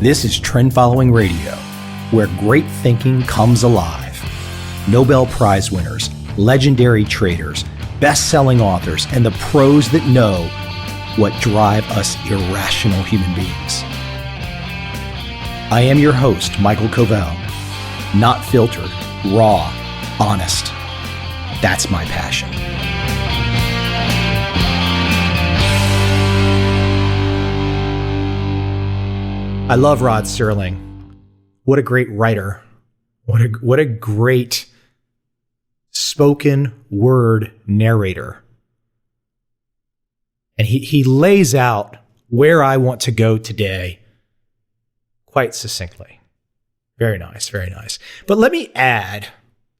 This is Trend Following Radio, where great thinking comes alive. Nobel Prize winners, legendary traders, best-selling authors, and the pros that know what drive us irrational human beings. I am your host, Michael Covel. Not filtered, raw, honest. That's my passion. I love Rod Serling. What a great writer. What a great spoken word narrator. And he lays out where I want to go today quite succinctly. Very nice, very nice. But let me add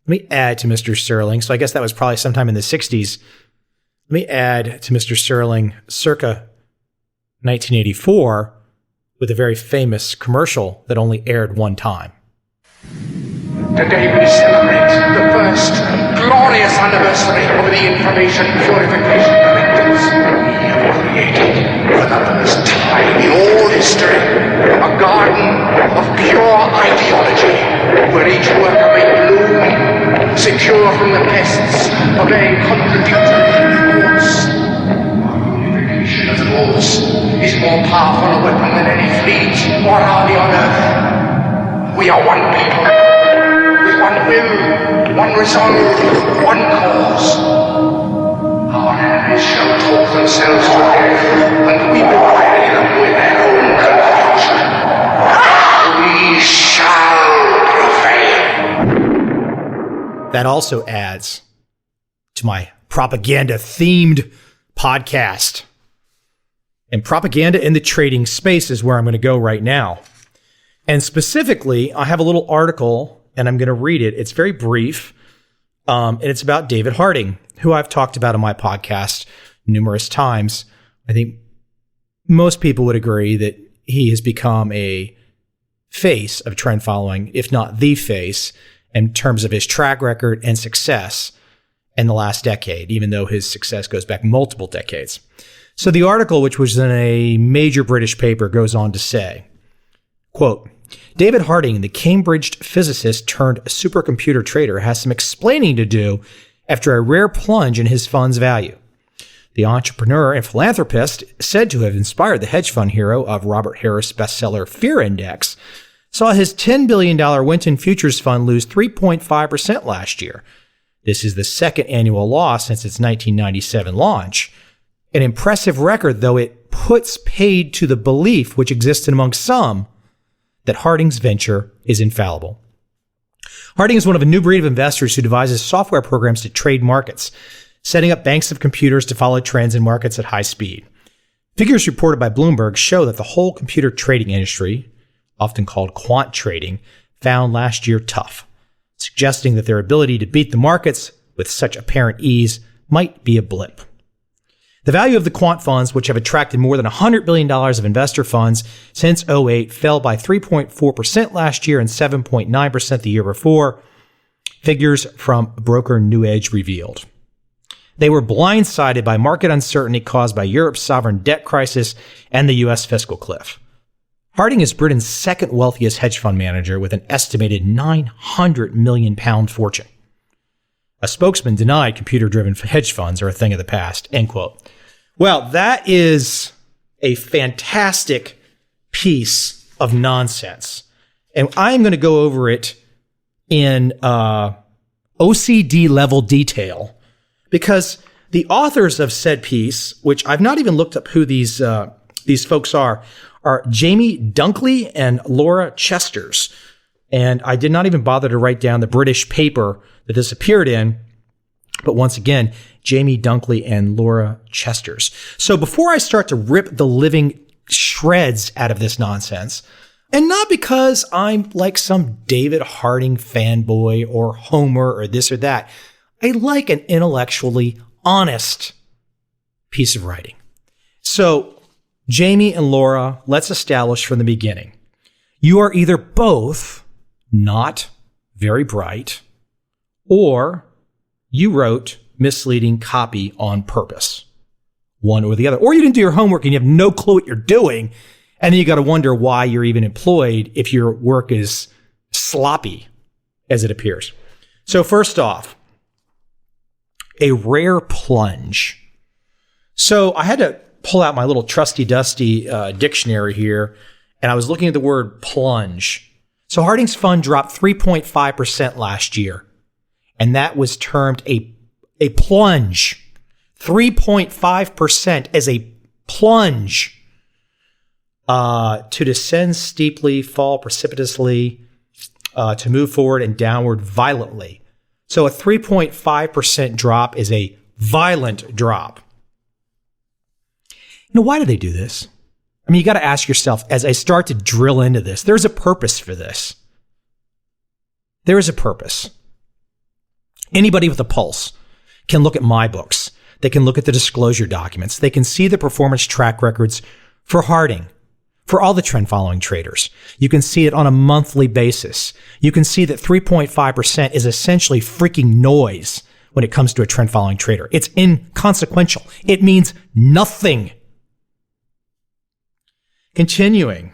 to Mr. Serling. So I guess that was probably sometime in the 60s. Let me add to Mr. Serling circa 1984 with a very famous commercial that only aired one time. Today we celebrate the first glorious anniversary of the Information Purification Directives. We have created, for the first time in all history, a garden of pure ideology, where each worker may bloom, secure from the pests, obeying contradictory reports. Our unification of laws is more powerful a weapon than any fleet or army on earth. We are one people, with one will, one resolve, one cause. Our enemies shall talk themselves to death, and we will bury them with their own confusion. We shall prevail. That also adds to my propaganda-themed podcast. And propaganda in the trading space is where I'm going to go right now. And specifically, I have a little article, and I'm going to read it. It's very brief, and it's about David Harding, who I've talked about on my podcast numerous times. I think most people would agree that he has become a face of trend following, if not the face, in terms of his track record and success in the last decade, even though his success goes back multiple decades. So the article, which was in a major British paper, goes on to say, quote, David Harding, the Cambridge physicist turned supercomputer trader, has some explaining to do after a rare plunge in his fund's value. The entrepreneur and philanthropist, said to have inspired the hedge fund hero of Robert Harris' bestseller Fear Index, saw his $10 billion Winton Futures Fund lose 3.5% last year. This is the second annual loss since its 1997 launch. An impressive record, though it puts paid to the belief which existed among some that Harding's venture is infallible. Harding is one of a new breed of investors who devises software programs to trade markets, setting up banks of computers to follow trends in markets at high speed. Figures reported by Bloomberg show that the whole computer trading industry, often called quant trading, found last year tough, suggesting that their ability to beat the markets with such apparent ease might be a blip. The value of the quant funds, which have attracted more than $100 billion of investor funds since 2008, fell by 3.4% last year and 7.9% the year before, figures from broker New Edge revealed. They were blindsided by market uncertainty caused by Europe's sovereign debt crisis and the U.S. fiscal cliff. Harding is Britain's second wealthiest hedge fund manager with an estimated £900 million fortune. A spokesman denied computer-driven hedge funds are a thing of the past, end quote. Well, that is a fantastic piece of nonsense. And I'm going to go over it in OCD level detail because the authors of said piece, which I've not even looked up who these folks are Jamie Dunkley and Laura Chesters. And I did not even bother to write down the British paper that this appeared in. But once again, Jamie Dunkley and Laura Chesters. So before I start to rip the living shreds out of this nonsense, and not because I'm like some David Harding fanboy or Homer or this or that, I like an intellectually honest piece of writing. So Jamie and Laura, let's establish from the beginning. You are either both not very bright, or you wrote misleading copy on purpose. One or the other. Or you didn't do your homework and you have no clue what you're doing, And then you got to wonder why you're even employed if your work is sloppy as it appears. So first off, a rare plunge. So I had to pull out my little trusty dusty dictionary here, and I was looking at the word plunge. So Harding's fund dropped 3.5% last year, and that was termed a plunge. 3.5% as a plunge. To descend steeply, fall precipitously, to move forward and downward violently. So a 3.5% drop is a violent drop. Now, why do they do this? I mean, you got to ask yourself, as I start to drill into this, there's a purpose for this. There is a purpose. Anybody with a pulse can look at my books. They can look at the disclosure documents. They can see the performance track records for Harding, for all the trend following traders. You can see it on a monthly basis. You can see that 3.5% is essentially freaking noise when it comes to a trend following trader. It's inconsequential. It means nothing. Continuing,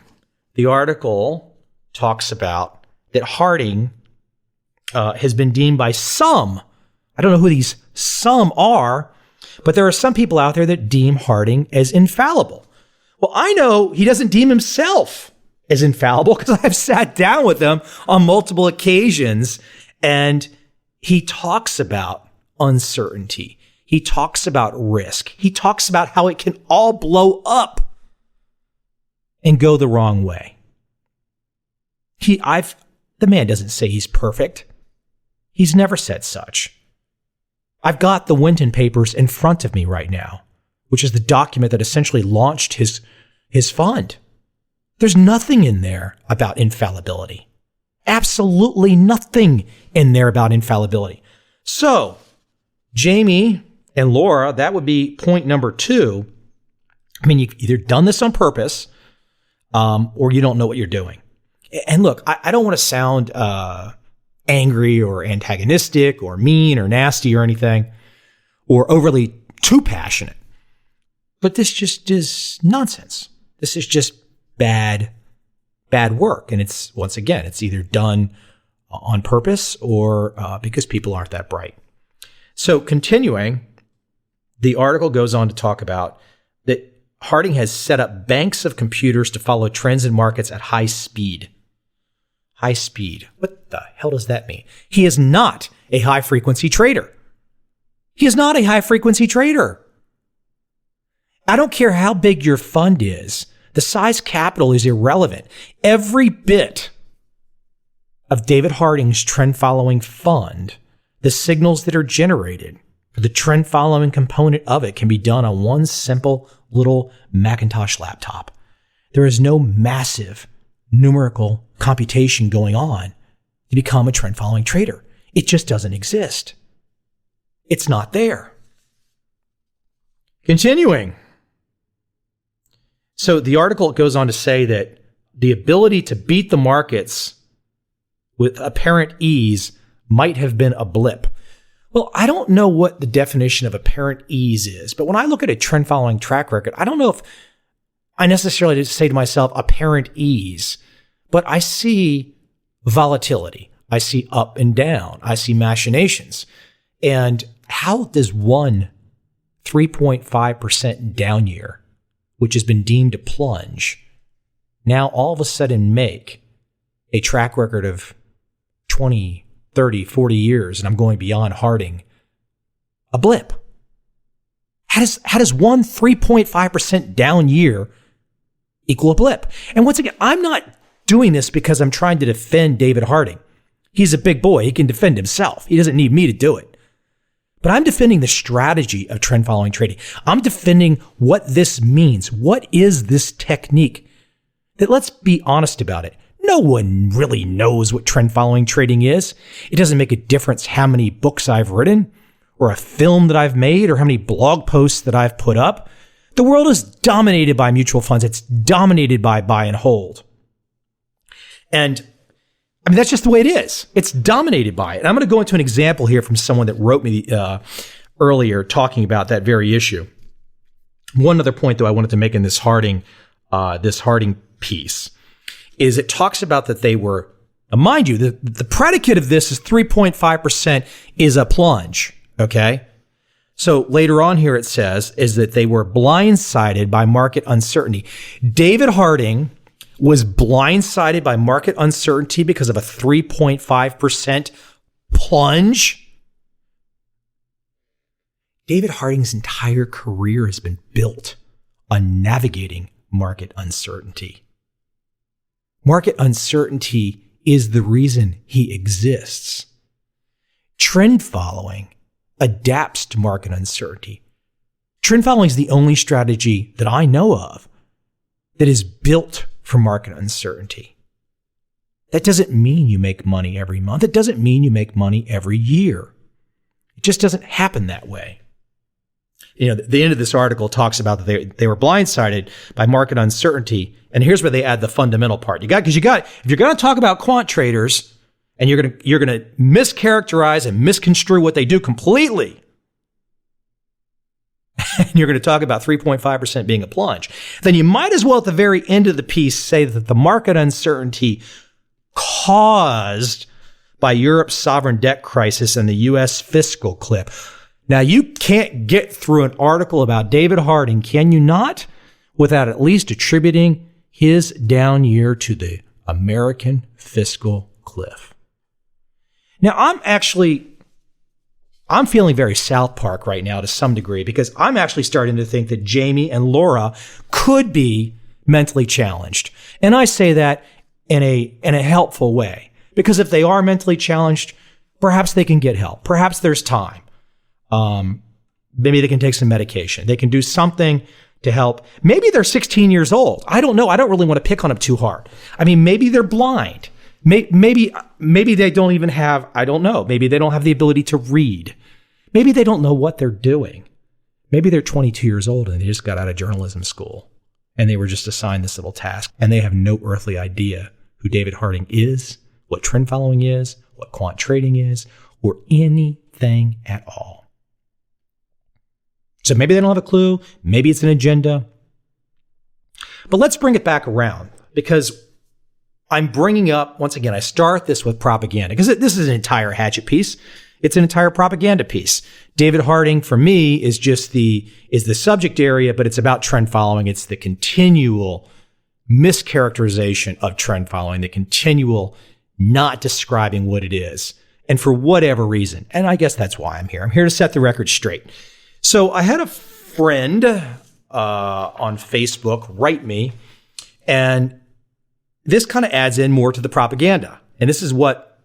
the article talks about that Harding has been deemed by some, I don't know who these some are, but there are some people out there that deem Harding as infallible. Well, I know he doesn't deem himself as infallible because I've sat down with him on multiple occasions, and he talks about uncertainty. He talks about risk. He talks about how it can all blow up and go the wrong way. The man doesn't say he's perfect. He's never said such. I've got the Winton papers in front of me right now, which is the document that essentially launched his fund. There's nothing in there about infallibility. Absolutely nothing in there about infallibility. So, Jamie and Laura, that would be point number 2. I mean, you've either done this on purpose, or you don't know what you're doing. And look, I don't want to sound angry or antagonistic or mean or nasty or anything, or overly too passionate. But this just is nonsense. This is just bad work. And it's, once again, it's either done on purpose or because people aren't that bright. So continuing, the article goes on to talk about that Harding has set up banks of computers to follow trends in markets at high speed. High speed. What the hell does that mean? He is not a high frequency trader. He is not a high frequency trader. I don't care how big your fund is. The size capital is irrelevant. Every bit of David Harding's trend following fund, the signals that are generated for the trend following component of it can be done on one simple little Macintosh laptop. There is no massive numerical computation going on to become a trend following trader. It just doesn't exist. It's not there. Continuing. So the article goes on to say that the ability to beat the markets with apparent ease might have been a blip. Well, I don't know what the definition of apparent ease is, but when I look at a trend following track record, I don't know if I necessarily say to myself apparent ease, but I see volatility. I see up and down. I see machinations. And how does one 3.5% down year, which has been deemed a plunge, now all of a sudden make a track record of 20, 30, 40 years, and I'm going beyond Harding, a blip? How does one 3.5% down year equal a blip? And once again, I'm not doing this because I'm trying to defend David Harding. He's a big boy. He can defend himself. He doesn't need me to do it. But I'm defending the strategy of trend following trading. I'm defending what this means. What is this technique? That, let's be honest about it, no one really knows what trend following trading is. It doesn't make a difference how many books I've written or a film that I've made or how many blog posts that I've put up. The world is dominated by mutual funds. It's dominated by buy and hold. And I mean, that's just the way it is. It's dominated by it. And I'm going to go into an example here from someone that wrote me earlier talking about that very issue. One other point, though, I wanted to make in this Harding this Harding piece, is it talks about that they were, mind you, the predicate of this is 3.5% is a plunge, okay? So later on here it says is that they were blindsided by market uncertainty. David Harding was blindsided by market uncertainty because of a 3.5% plunge. David Harding's entire career has been built on navigating market uncertainty. Market uncertainty is the reason he exists. Trend following adapts to market uncertainty. Trend following is the only strategy that I know of that is built for market uncertainty. That doesn't mean you make money every month. It doesn't mean you make money every year. It just doesn't happen that way. You know, the end of this article talks about that they were blindsided by market uncertainty. And here's where they add the fundamental part. If you're going to talk about quant traders and you're going to mischaracterize and misconstrue what they do completely, and you're going to talk about 3.5% being a plunge, then you might as well at the very end of the piece say that the market uncertainty caused by Europe's sovereign debt crisis and the U.S. fiscal cliff. Now, you can't get through an article about David Harding, can you not, without at least attributing his down year to the American fiscal cliff. Now, I'm feeling very South Park right now to some degree because I'm actually starting to think that Jamie and Laura could be mentally challenged. And I say that in a helpful way because if they are mentally challenged, perhaps they can get help. Perhaps there's time. Maybe they can take some medication. They can do something to help. Maybe they're 16 years old. I don't know. I don't really want to pick on them too hard. I mean, maybe they're blind. Maybe they don't even have, I don't know. Maybe they don't have the ability to read. Maybe they don't know what they're doing. Maybe they're 22 years old and they just got out of journalism school and they were just assigned this little task and they have no earthly idea who David Harding is, what trend following is, what quant trading is, or anything at all. So maybe they don't have a clue. Maybe it's an agenda. But let's bring it back around because I'm bringing up, once again, I start this with propaganda because this is an entire hatchet piece. It's an entire propaganda piece. David Harding, for me, is the subject area, but it's about trend following. It's the continual mischaracterization of trend following, the continual not describing what it is. And for whatever reason, and I guess that's why I'm here. I'm here to set the record straight. So I had a friend on Facebook write me, and this kind of adds in more to the propaganda. And this is what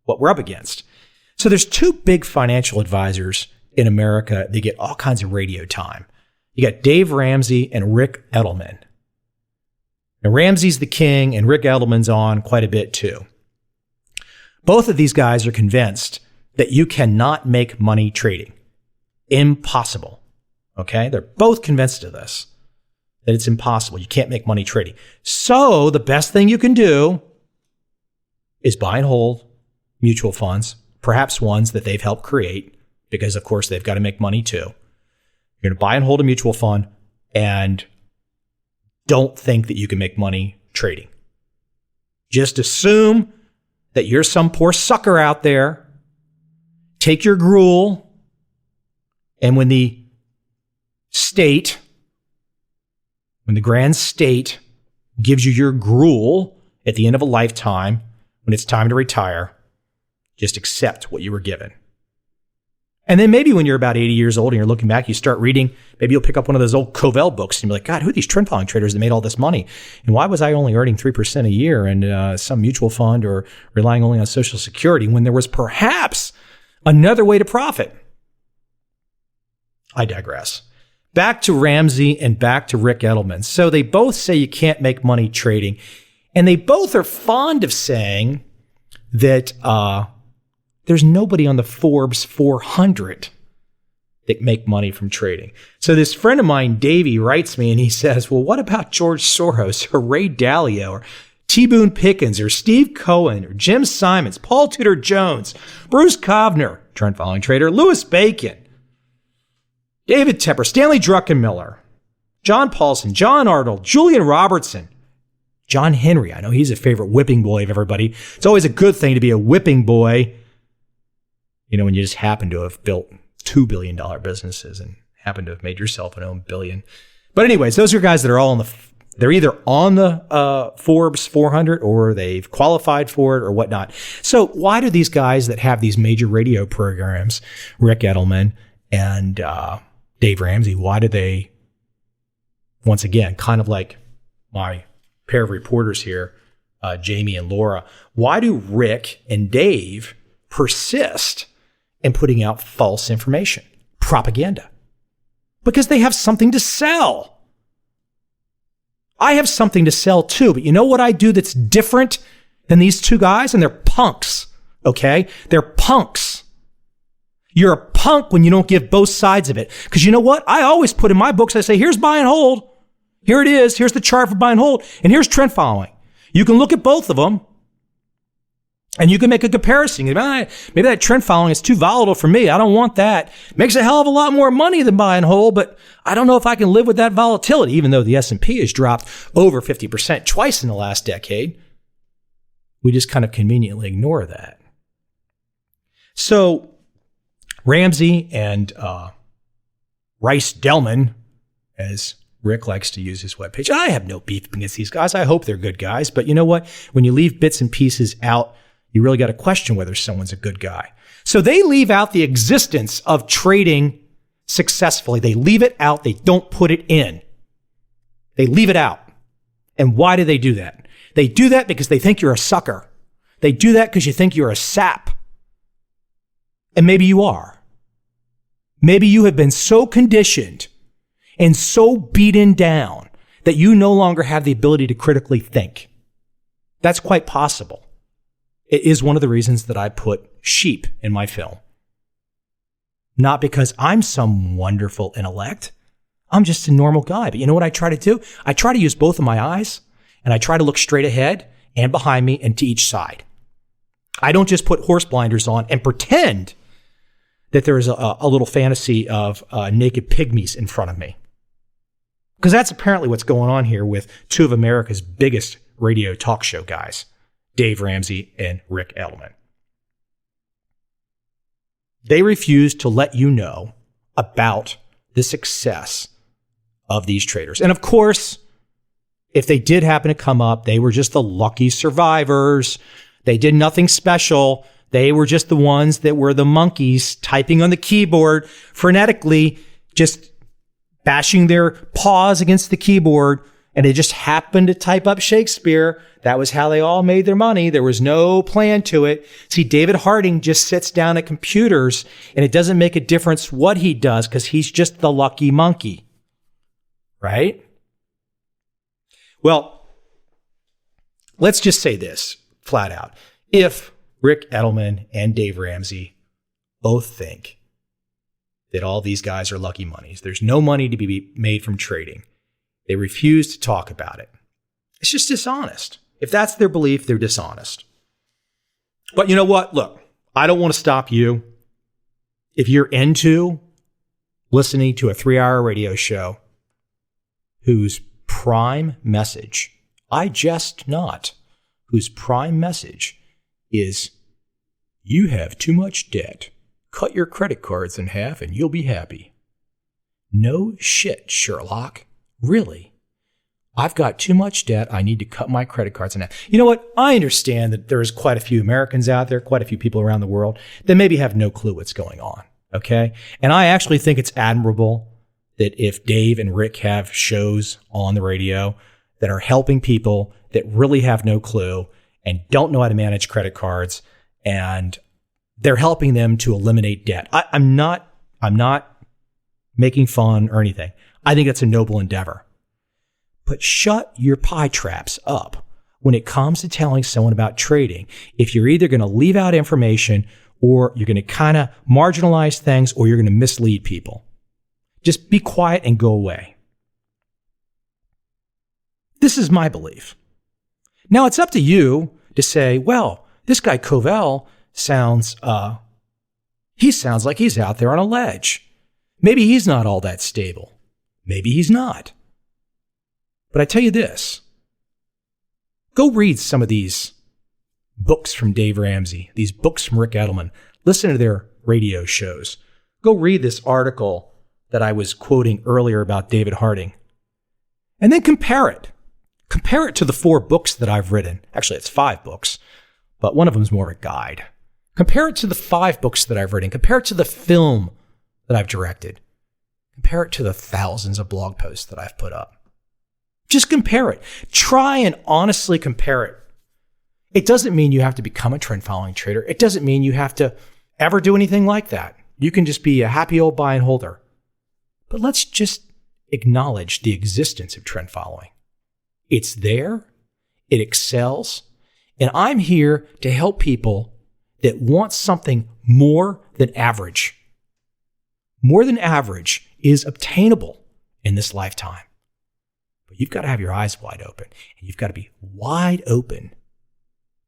we're up against. So there's two big financial advisors in America. They get all kinds of radio time. You got Dave Ramsey and Rick Edelman. Now, Ramsey's the king, and Rick Edelman's on quite a bit too. Both of these guys are convinced that you cannot make money trading. Impossible. Okay? They're both convinced of this, that it's impossible. You can't make money trading. So the best thing you can do is buy and hold mutual funds, perhaps ones that they've helped create, because of course they've got to make money too. You're going to buy and hold a mutual fund and don't think that you can make money trading. Just assume that you're some poor sucker out there. Take your gruel. And when the grand state gives you your gruel at the end of a lifetime, when it's time to retire, just accept what you were given. And then maybe when you're about 80 years old and you're looking back, you start reading, maybe you'll pick up one of those old Covel books and be like, God, who are these trend following traders that made all this money? And why was I only earning 3% a year in some mutual fund or relying only on Social Security when there was perhaps another way to profit? I digress. Back to Ramsey and back to Rick Edelman. So they both say you can't make money trading. And they both are fond of saying that there's nobody on the Forbes 400 that make money from trading. So this friend of mine, Davey, writes me and he says, well, what about George Soros or Ray Dalio or T. Boone Pickens or Steve Cohen or Jim Simons, Paul Tudor Jones, Bruce Kovner, trend following trader, Louis Bacon, David Tepper, Stanley Druckenmiller, John Paulson, John Arnold, Julian Robertson, John Henry. I know he's a favorite whipping boy of everybody. It's always a good thing to be a whipping boy, when you just happen to have built $2 billion businesses and happen to have made yourself an own billion. But anyways, those are guys that are all they're either on the Forbes 400 or they've qualified for it or whatnot. So why do these guys that have these major radio programs, Rick Edelman and Dave Ramsey, why do they, once again, kind of like my pair of reporters here, Jamie and Laura, why do Rick and Dave persist in putting out false information, propaganda? Because they have something to sell. I have something to sell too, but you know what I do that's different than these two guys? And they're punks, okay? They're punks. You're a punk when you don't give both sides of it. Because you know what? I always put in my books, I say, here's buy and hold. Here it is. Here's the chart for buy and hold. And here's trend following. You can look at both of them and you can make a comparison. Maybe that trend following is too volatile for me. I don't want that. Makes a hell of a lot more money than buy and hold, but I don't know if I can live with that volatility, even though the S&P has dropped over 50% twice in the last decade. We just kind of conveniently ignore that. So Ramsey and Rice-Delman, as Rick likes to use his webpage. I have no beef against these guys. I hope they're good guys. But you know what? When you leave bits and pieces out, you really got to question whether someone's a good guy. So they leave out the existence of trading successfully. They leave it out. They don't put it in. They leave it out. And why do they do that? They do that because they think you're a sucker. They do that because you think you're a sap. And maybe you are. Maybe you have been so conditioned and so beaten down that you no longer have the ability to critically think. That's quite possible. It is one of the reasons that I put sheep in my film. Not because I'm some wonderful intellect. I'm just a normal guy. But you know what I try to do? I try to use both of my eyes, and I try to look straight ahead and behind me and to each side. I don't just put horse blinders on and pretend that there is a little fantasy of naked pygmies in front of me. Because that's apparently what's going on here with two of America's biggest radio talk show guys, Dave Ramsey and Rick Edelman. They refuse to let you know about the success of these traders. And of course, if they did happen to come up, they were just the lucky survivors. They did nothing special. They were just the ones that were the monkeys typing on the keyboard frenetically, just bashing their paws against the keyboard, and they just happened to type up Shakespeare. That was how they all made their money. There was no plan to it. See, David Harding just sits down at computers, and it doesn't make a difference what he does because he's just the lucky monkey. Right? Well, let's just say this flat out. If Rick Edelman and Dave Ramsey both think that all these guys are lucky monies, there's no money to be made from trading, they refuse to talk about it. It's just dishonest. If that's their belief, they're dishonest. But you know what? Look, I don't want to stop you. If you're into listening to a 3-hour radio show whose prime message, whose prime message is, you have too much debt. Cut your credit cards in half and you'll be happy. No shit, Sherlock. Really? I've got too much debt. I need to cut my credit cards in half. You know what? I understand that there's quite a few Americans out there, quite a few people around the world that maybe have no clue what's going on. Okay? And I actually think it's admirable that if Dave and Rick have shows on the radio that are helping people that really have no clue and don't know how to manage credit cards, and they're helping them to eliminate debt. I'm not making fun or anything. I think it's a noble endeavor. But shut your pie traps up when it comes to telling someone about trading. If you're either going to leave out information or you're going to kind of marginalize things or you're going to mislead people. Just be quiet and go away. This is my belief. Now, it's up to you to say, well, this guy Covel sounds like he's out there on a ledge. Maybe he's not all that stable. Maybe he's not. But I tell you this, go read some of these books from Dave Ramsey, these books from Rick Edelman. Listen to their radio shows. Go read this article that I was quoting earlier about David Harding. And then compare it. Compare it to the 4 books that I've written. Actually, it's 5 books, but one of them is more of a guide. Compare it to the 5 books that I've written. Compare it to the film that I've directed. Compare it to the thousands of blog posts that I've put up. Just compare it. Try and honestly compare it. It doesn't mean you have to become a trend following trader. It doesn't mean you have to ever do anything like that. You can just be a happy old buy and holder. But let's just acknowledge the existence of trend following. It's there. It excels. And I'm here to help people that want something more than average. More than average is obtainable in this lifetime. But you've got to have your eyes wide open. And you've got to be wide open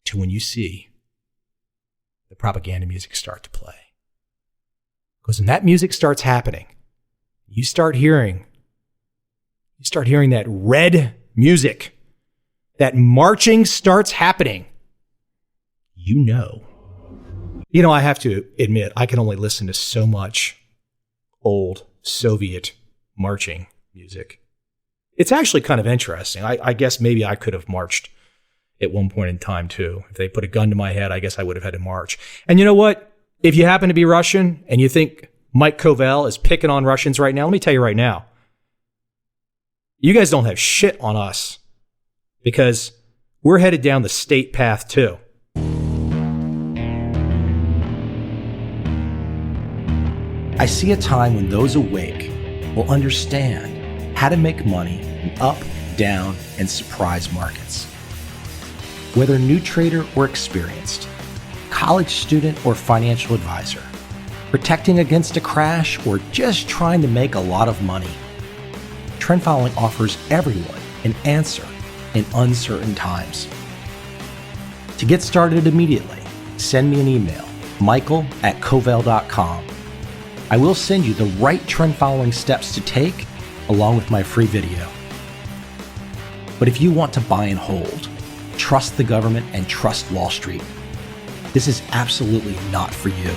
to when you see the propaganda music start to play. Because when that music starts happening, you start hearing that red music, that marching starts happening, you know. You know, I have to admit, I can only listen to so much old Soviet marching music. It's actually kind of interesting. I guess maybe I could have marched at one point in time too. If they put a gun to my head, I guess I would have had to march. And you know what? If you happen to be Russian and you think Mike Covel is picking on Russians right now, let me tell you right now, you guys don't have shit on us because we're headed down the state path too. I see a time when those awake will understand how to make money in up, down, and surprise markets. Whether new trader or experienced, college student or financial advisor, protecting against a crash or just trying to make a lot of money, trend following offers everyone an answer in uncertain times. To get started immediately, send me an email, michael@covel.com. I will send you the right trend following steps to take along with my free video. But if you want to buy and hold, trust the government and trust Wall Street, this is absolutely not for you.